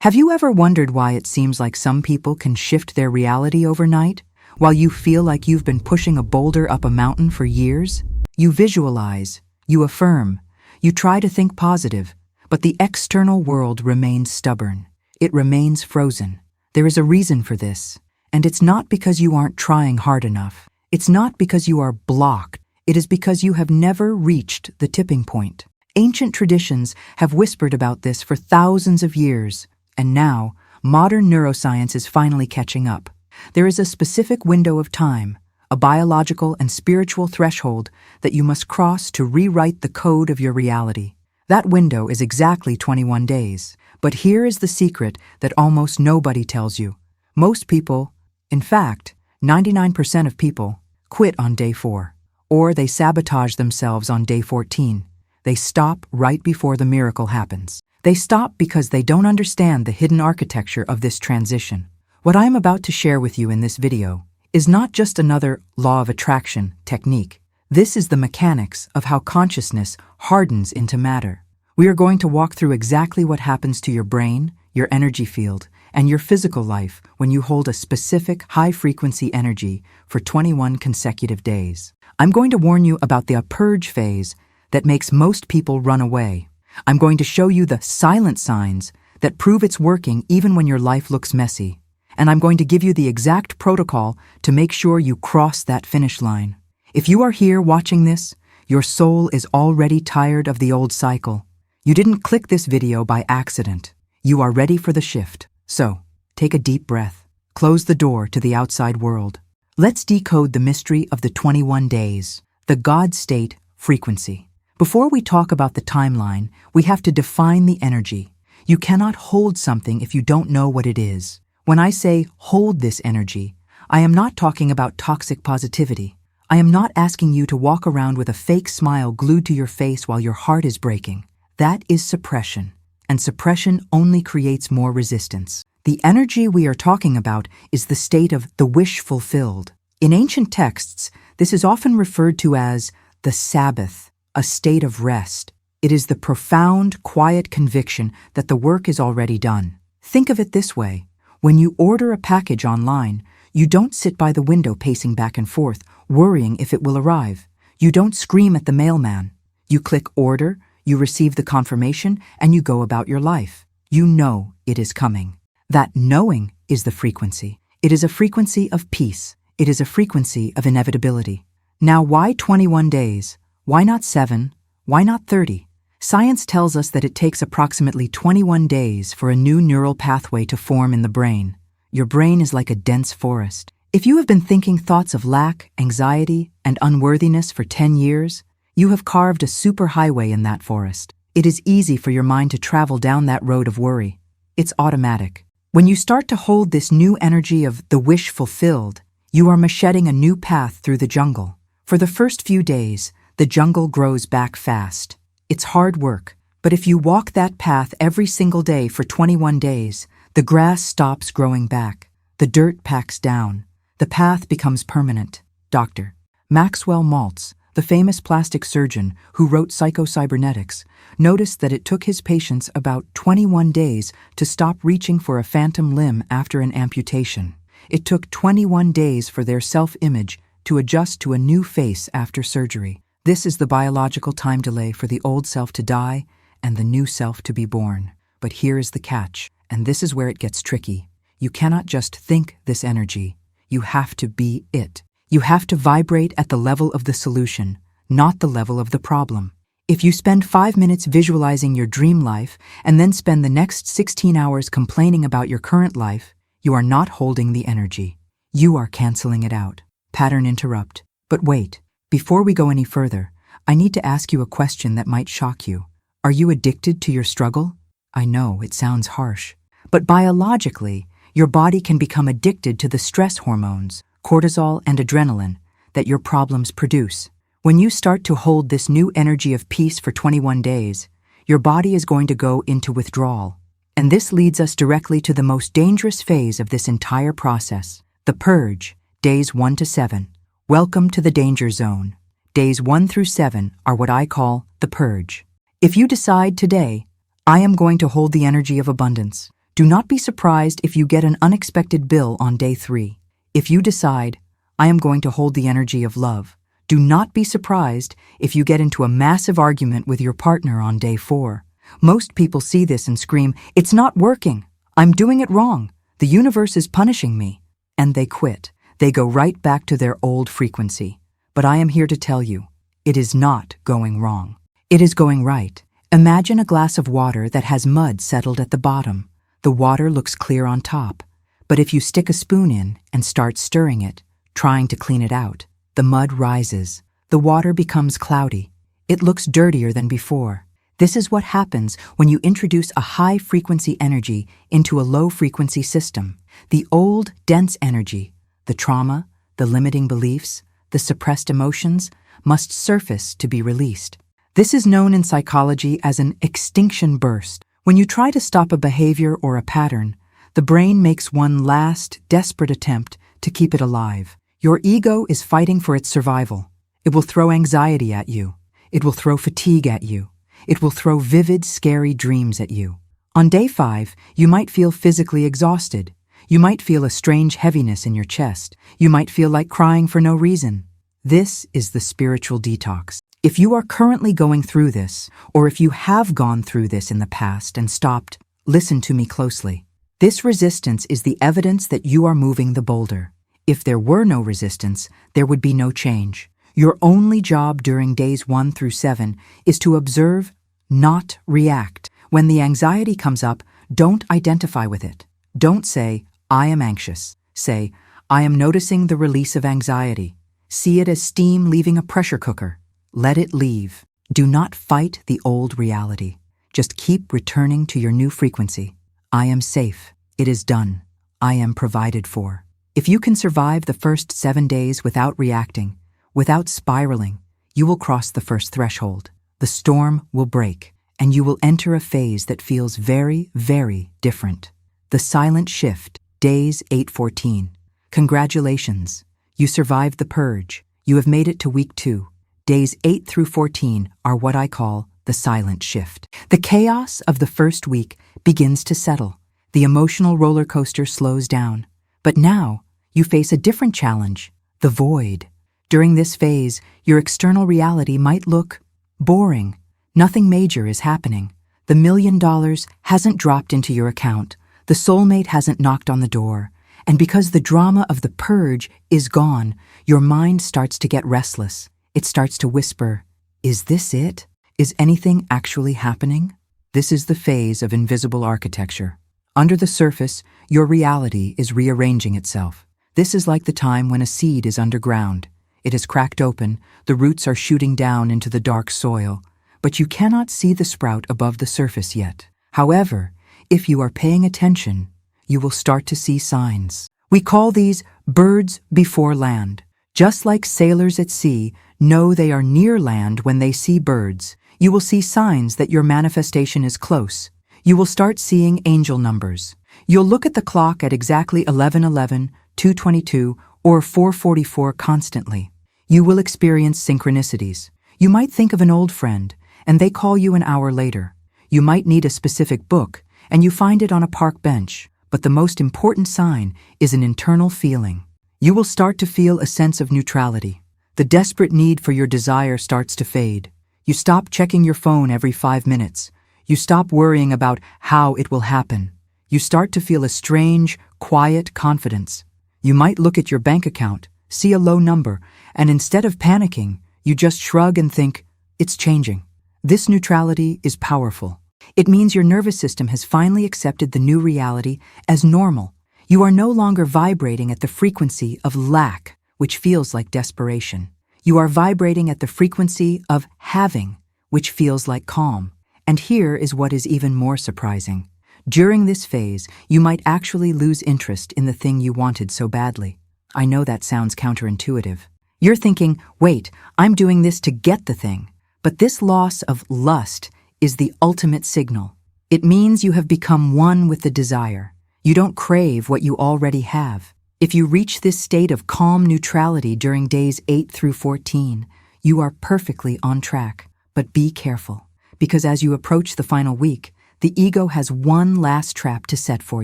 Have you ever wondered why it seems like some people can shift their reality overnight, while you feel like you've been pushing a boulder up a mountain for years? You visualize, you affirm, you try to think positive, but the external world remains stubborn. It remains frozen. There is a reason for this, and it's not because you aren't trying hard enough. It's not because you are blocked. It is because you have never reached the tipping point. Ancient traditions have whispered about this for thousands of years. And now, modern neuroscience is finally catching up. There is a specific window of time, a biological and spiritual threshold that you must cross to rewrite the code of your reality. That window is exactly 21 days. But here is the secret that almost nobody tells you. Most people, in fact, 99% of people, quit on day 4. Or they sabotage themselves on day 14. They stop right before the miracle happens. They stop because they don't understand the hidden architecture of this transition. What I am about to share with you in this video is not just another law of attraction technique. This is the mechanics of how consciousness hardens into matter. We are going to walk through exactly what happens to your brain, your energy field, and your physical life when you hold a specific high-frequency energy for 21 consecutive days. I'm going to warn you about the purge phase that makes most people run away. I'm going to show you the silent signs that prove it's working even when your life looks messy. And I'm going to give you the exact protocol to make sure you cross that finish line. If you are here watching this, your soul is already tired of the old cycle. You didn't click this video by accident. You are ready for the shift. So, take a deep breath. Close the door to the outside world. Let's decode the mystery of the 21 days, the God state frequency. Before we talk about the timeline, we have to define the energy. You cannot hold something if you don't know what it is. When I say hold this energy, I am not talking about toxic positivity. I am not asking you to walk around with a fake smile glued to your face while your heart is breaking. That is suppression, and suppression only creates more resistance. The energy we are talking about is the state of the wish fulfilled. In ancient texts, this is often referred to as the Sabbath, a state of rest. It is the profound, quiet conviction that the work is already done. Think of it this way. When you order a package online, you don't sit by the window pacing back and forth, worrying if it will arrive. You don't scream at the mailman. You click order, you receive the confirmation, and you go about your life. You know it is coming. That knowing is the frequency. It is a frequency of peace. It is a frequency of inevitability. Now, why 21 days? Why not 7? Why not 30? Science tells us that it takes approximately 21 days for a new neural pathway to form in the brain. Your brain is like a dense forest. If you have been thinking thoughts of lack, anxiety, and unworthiness for 10 years, you have carved a superhighway in that forest. It is easy for your mind to travel down that road of worry. It's automatic. When you start to hold this new energy of the wish fulfilled, you are macheting a new path through the jungle. For the first few days, the jungle grows back fast. It's hard work, but if you walk that path every single day for 21 days, the grass stops growing back. The dirt packs down. The path becomes permanent. Dr. Maxwell Maltz, the famous plastic surgeon who wrote Psycho-Cybernetics, noticed that it took his patients about 21 days to stop reaching for a phantom limb after an amputation. It took 21 days for their self-image to adjust to a new face after surgery. This is the biological time delay for the old self to die and the new self to be born. But here is the catch, and this is where it gets tricky. You cannot just think this energy. You have to be it. You have to vibrate at the level of the solution, not the level of the problem. If you spend 5 minutes visualizing your dream life and then spend the next 16 hours complaining about your current life, you are not holding the energy. You are canceling it out. Pattern interrupt. But wait. Before we go any further, I need to ask you a question that might shock you. Are you addicted to your struggle? I know, it sounds harsh. But biologically, your body can become addicted to the stress hormones, cortisol and adrenaline, that your problems produce. When you start to hold this new energy of peace for 21 days, your body is going to go into withdrawal. And this leads us directly to the most dangerous phase of this entire process, the purge, days 1 to 7. Welcome to the danger zone. Days 1 through 7 are what I call the purge. If you decide today, I am going to hold the energy of abundance, Do not be surprised if you get an unexpected bill on day 3. If you decide, I am going to hold the energy of love, do not be surprised if you get into a massive argument with your partner on day 4. Most people see this and scream, it's not working. I'm doing it wrong. The universe is punishing me. And they quit. They go right back to their old frequency. But I am here to tell you, it is not going wrong. It is going right. Imagine a glass of water that has mud settled at the bottom. The water looks clear on top. But if you stick a spoon in and start stirring it, trying to clean it out, the mud rises. The water becomes cloudy. It looks dirtier than before. This is what happens when you introduce a high-frequency energy into a low-frequency system. The old, dense energy, the trauma, the limiting beliefs, the suppressed emotions, must surface to be released. This is known in psychology as an extinction burst. When you try to stop a behavior or a pattern, the brain makes one last, desperate attempt to keep it alive. Your ego is fighting for its survival. It will throw anxiety at you. It will throw fatigue at you. It will throw vivid, scary dreams at you. On day 5, you might feel physically exhausted. You might feel a strange heaviness in your chest. You might feel like crying for no reason. This is the spiritual detox. If you are currently going through this, or if you have gone through this in the past and stopped, listen to me closely. This resistance is the evidence that you are moving the boulder. If there were no resistance, there would be no change. Your only job during days 1 through 7 is to observe, not react. When the anxiety comes up, don't identify with it. Don't say, I am anxious. Say, I am noticing the release of anxiety. See it as steam leaving a pressure cooker. Let it leave. Do not fight the old reality. Just keep returning to your new frequency. I am safe. It is done. I am provided for. If you can survive the first 7 days without reacting, without spiraling, you will cross the first threshold. The storm will break, and you will enter a phase that feels very, very different. The silent shift, days 8-14. Congratulations. You survived the purge. You have made it to week 2. Days 8 through 14 are what I call the silent shift. The chaos of the first week begins to settle. The emotional roller coaster slows down. But now, you face a different challenge, the void. During this phase, your external reality might look boring. Nothing major is happening. The $1 million hasn't dropped into your account. The soulmate hasn't knocked on the door. And because the drama of the purge is gone, your mind starts to get restless. It starts to whisper, is this it? Is anything actually happening? This is the phase of invisible architecture. Under the surface, your reality is rearranging itself. This is like the time when a seed is underground. It is cracked open, the roots are shooting down into the dark soil, but you cannot see the sprout above the surface yet. However, if you are paying attention, you will start to see signs. We call these birds before land. Just like sailors at sea know they are near land when they see birds, you will see signs that your manifestation is close. You will start seeing angel numbers. You'll look at the clock at exactly 11:11, 2:22, or 4:44 constantly. You will experience synchronicities. You might think of an old friend, and they call you an hour later. You might need a specific book, and you find it on a park bench. But the most important sign is an internal feeling. You will start to feel a sense of neutrality. The desperate need for your desire starts to fade. You stop checking your phone every 5 minutes. You stop worrying about how it will happen. You start to feel a strange, quiet confidence. You might look at your bank account, see a low number, and instead of panicking, you just shrug and think, it's changing. This neutrality is powerful. It means your nervous system has finally accepted the new reality as normal. You are no longer vibrating at the frequency of lack, which feels like desperation. You are vibrating at the frequency of having, which feels like calm. And here is what is even more surprising. During this phase, you might actually lose interest in the thing you wanted so badly. I know that sounds counterintuitive. You're thinking, wait, I'm doing this to get the thing. But this loss of lust is the ultimate signal. It means you have become one with the desire. You don't crave what you already have. If you reach this state of calm neutrality during days 8 through 14, you are perfectly on track. But be careful, because as you approach the final week, the ego has one last trap to set for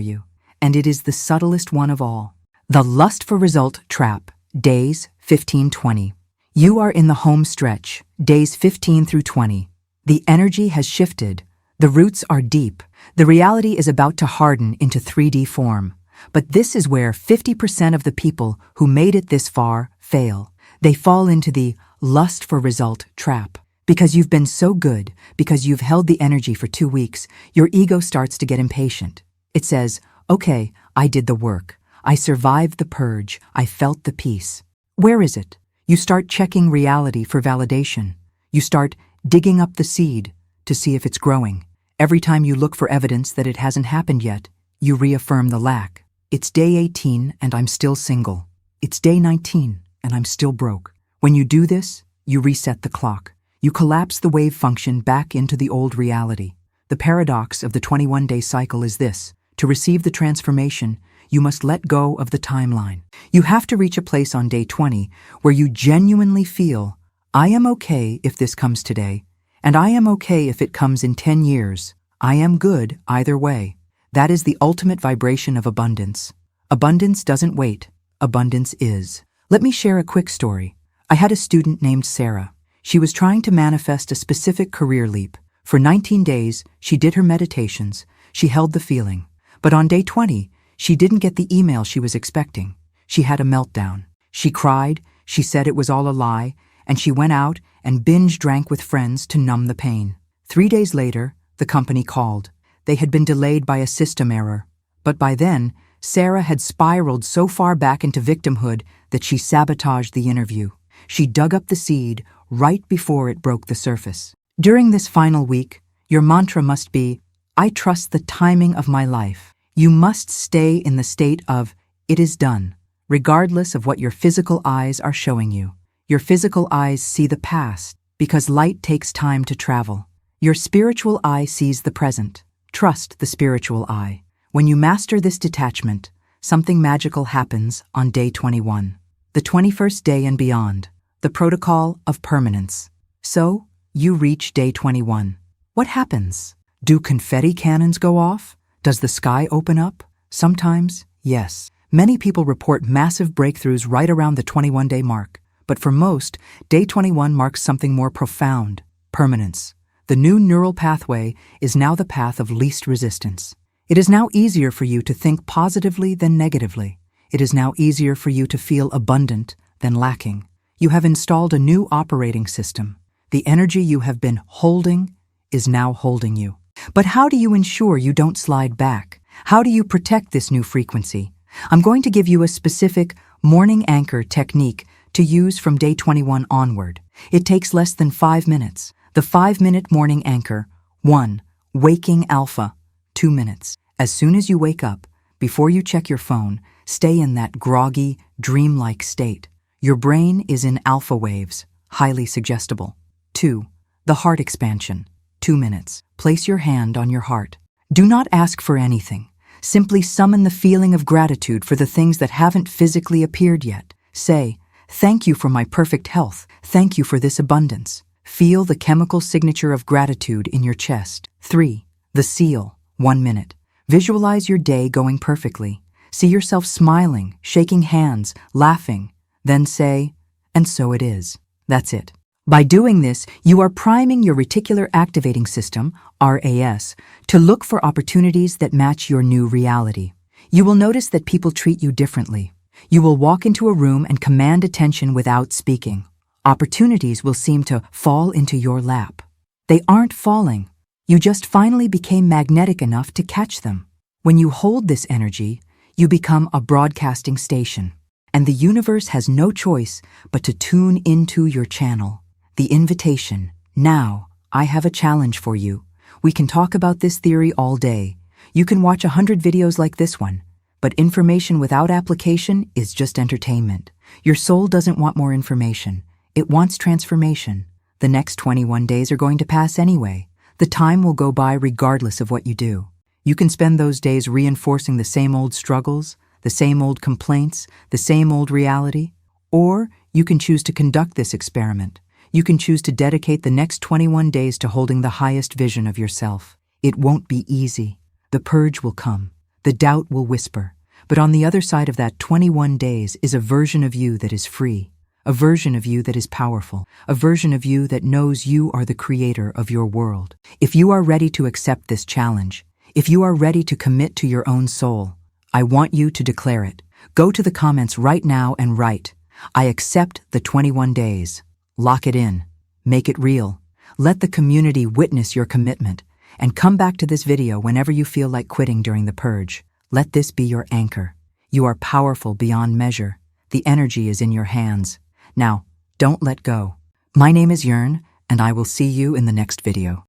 you, and it is the subtlest one of all. The lust for result trap, days 15-20. You are in the home stretch, days 15 through 20. The energy has shifted. The roots are deep. The reality is about to harden into 3D form. But this is where 50% of the people who made it this far fail. They fall into the lust for result trap. Because you've been so good, because you've held the energy for 2 weeks, your ego starts to get impatient. It says, okay, I did the work. I survived the purge. I felt the peace. Where is it? You start checking reality for validation. You start digging up the seed to see if it's growing. Every time you look for evidence that it hasn't happened yet, you reaffirm the lack. It's day 18 and I'm still single. It's day 19 and I'm still broke. When you do this, you reset the clock. You collapse the wave function back into the old reality. The paradox of the 21-day cycle is this: to receive the transformation, you must let go of the timeline. You have to reach a place on day 20 where you genuinely feel, I am okay if this comes today, and I am okay if it comes in 10 years. I am good either way. That is the ultimate vibration of abundance. Abundance doesn't wait. Abundance is. Let me share a quick story. I had a student named Sarah. She was trying to manifest a specific career leap. For 19 days, she did her meditations. She held the feeling. But on day 20, she didn't get the email she was expecting. She had a meltdown. She cried, she said it was all a lie, and she went out and binge drank with friends to numb the pain. 3 days later, the company called. They had been delayed by a system error. But by then, Sarah had spiraled so far back into victimhood that she sabotaged the interview. She dug up the seed right before it broke the surface. During this final week, your mantra must be, I trust the timing of my life. You must stay in the state of, it is done, regardless of what your physical eyes are showing you. Your physical eyes see the past, because light takes time to travel. Your spiritual eye sees the present. Trust the spiritual eye. When you master this detachment, something magical happens on day 21. The 21st day and beyond. The protocol of permanence. So, you reach day 21. What happens? Do confetti cannons go off? Does the sky open up? Sometimes, yes. Many people report massive breakthroughs right around the 21-day mark. But for most, day 21 marks something more profound: permanence. The new neural pathway is now the path of least resistance. It is now easier for you to think positively than negatively. It is now easier for you to feel abundant than lacking. You have installed a new operating system. The energy you have been holding is now holding you. But how do you ensure you don't slide back? How do you protect this new frequency? I'm going to give you a specific morning anchor technique to use from day 21 onward. It takes less than 5 minutes. The 5-minute morning anchor. 1. Waking alpha. 2 minutes. As soon as you wake up, before you check your phone, stay in that groggy, dreamlike state. Your brain is in alpha waves, highly suggestible. 2. The heart expansion. 2 minutes. Place your hand on your heart. Do not ask for anything. Simply summon the feeling of gratitude for the things that haven't physically appeared yet. Say, thank you for my perfect health. Thank you for this abundance. Feel the chemical signature of gratitude in your chest. 3. The seal. 1 minute. Visualize your day going perfectly. See yourself smiling, shaking hands, laughing. Then say, and so it is. That's it. By doing this, you are priming your reticular activating system, RAS, to look for opportunities that match your new reality. You will notice that people treat you differently. You will walk into a room and command attention without speaking. Opportunities will seem to fall into your lap. They aren't falling. You just finally became magnetic enough to catch them. When you hold this energy, you become a broadcasting station. And the universe has no choice but to tune into your channel. The invitation. Now, I have a challenge for you. We can talk about this theory all day. You can watch 100 videos like this one. But information without application is just entertainment. Your soul doesn't want more information. It wants transformation. The next 21 days are going to pass anyway. The time will go by regardless of what you do. You can spend those days reinforcing the same old struggles, the same old complaints, the same old reality. Or you can choose to conduct this experiment. You can choose to dedicate the next 21 days to holding the highest vision of yourself. It won't be easy. The purge will come. The doubt will whisper. But on the other side of that 21 days is a version of you that is free, a version of you that is powerful, a version of you that knows you are the creator of your world. If you are ready to accept this challenge, if you are ready to commit to your own soul, I want you to declare it. Go to the comments right now and write, I accept the 21 days. Lock it in. Make it real. Let the community witness your commitment. And come back to this video whenever you feel like quitting during the purge. Let this be your anchor. You are powerful beyond measure. The energy is in your hands. Now, don't let go. My name is Yearn, and I will see you in the next video.